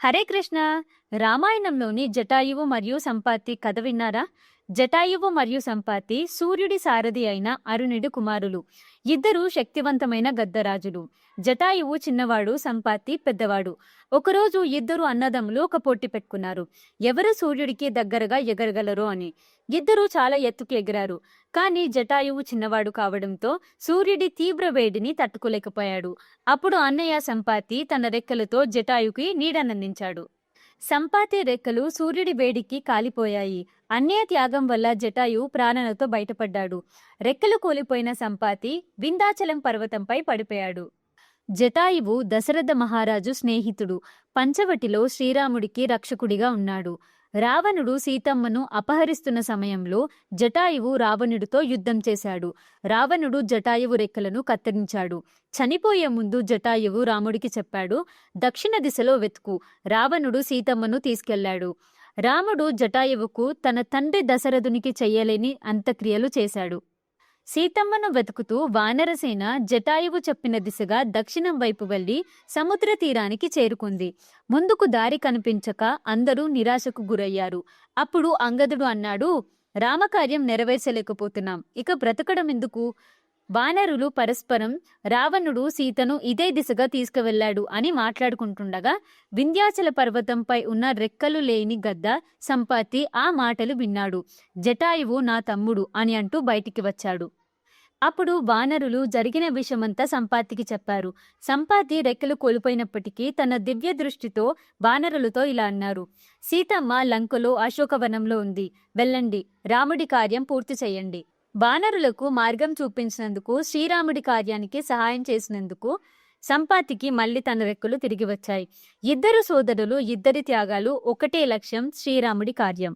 హరే కృష్ణ. రామాయణంలోని జటాయువు మరియు సంపాతి కథ విన్నారా? జటాయువు మరియు సంపాతి సూర్యుడి సారథి అయిన అరుణుడి కుమారులు. ఇద్దరు శక్తివంతమైన గద్దరాజులు. జటాయువు చిన్నవాడు, సంపాతి పెద్దవాడు. ఒకరోజు ఇద్దరు అన్నదమ్ములు ఒక పోటీ పెట్టుకున్నారు, ఎవరు సూర్యుడికి దగ్గరగా ఎగరగలరో అని. ఇద్దరు చాలా ఎత్తుకు ఎగిరారు. కానీ జటాయువు చిన్నవాడు కావడంతో సూర్యుడి తీవ్ర వేడిని తట్టుకోలేకపోయాడు. అప్పుడు అన్నయ్య సంపాతి తన రెక్కలతో జటాయుకి నీడనందించాడు. సంపాతి రెక్కలు సూర్యుడి వేడికి కాలిపోయాయి. అన్నయ్య త్యాగం వల్ల జటాయు ప్రాణాలతో బయటపడ్డాడు. రెక్కలు కూలిపోయిన సంపాతి వింధ్యాచలం పర్వతంపై పడిపోయాడు. జటాయువు దశరథ మహారాజు స్నేహితుడు. పంచవటిలో శ్రీరాముడికి రక్షకుడిగా ఉన్నాడు. రావణుడు సీతమ్మను అపహరిస్తున్న సమయంలో జటాయువు రావణుడితో యుద్ధం చేశాడు. రావణుడు జటాయువు రెక్కలను కత్తిరించాడు. చనిపోయే ముందు జటాయువు రాముడికి చెప్పాడు, దక్షిణ దిశలో వెతుకు. రావణుడు సీతమ్మను తీసుకెళ్లాడు. రాముడు జటాయువుకు తన తండ్రి దశరథునికి చెయ్యలేని అంత్యక్రియలు చేశాడు. సీతమ్మను వెతుకుతూ వానరసేన జటాయువు చెప్పిన దిశగా దక్షిణం వైపు వెళ్లి సముద్ర తీరానికి చేరుకుంది. ముందుకు దారి కనిపించక అందరూ నిరాశకు గురయ్యారు. అప్పుడు అంగదుడు అన్నాడు, రామకార్యం నెరవేర్చలేకపోతున్నాం, ఇక బ్రతకడం ఎందుకు? వానరులు పరస్పరం రావణుడు సీతను ఇదే దిశగా తీసుకువెళ్లాడు అని మాట్లాడుకుంటుండగా వింధ్యాచల పర్వతంపై ఉన్న రెక్కలు లేని గద్ద సంపాతి ఆ మాటలు విన్నాడు. జటాయువు నా తమ్ముడు అని అంటూ బయటికి వచ్చాడు. అప్పుడు వానరులు జరిగిన విషయమంతా సంపాతికి చెప్పారు. సంపాతి రెక్కలు కోల్పోయినప్పటికీ తన దివ్య దృష్టితో వానరులతో ఇలా అన్నారు, సీతమ్మ లంకలో అశోకవనంలో ఉంది, వెళ్ళండి, రాముడి కార్యం పూర్తి చేయండి. వానరులకు మార్గం చూపించినందుకు, శ్రీరాముడి కార్యానికి సహాయం చేసినందుకు సంపాతికి మళ్ళీ తన రెక్కలు తిరిగి వచ్చాయి. ఇద్దరు సోదరులు, ఇద్దరి త్యాగాలు, ఒకటే లక్ష్యం, శ్రీరాముడి కార్యం.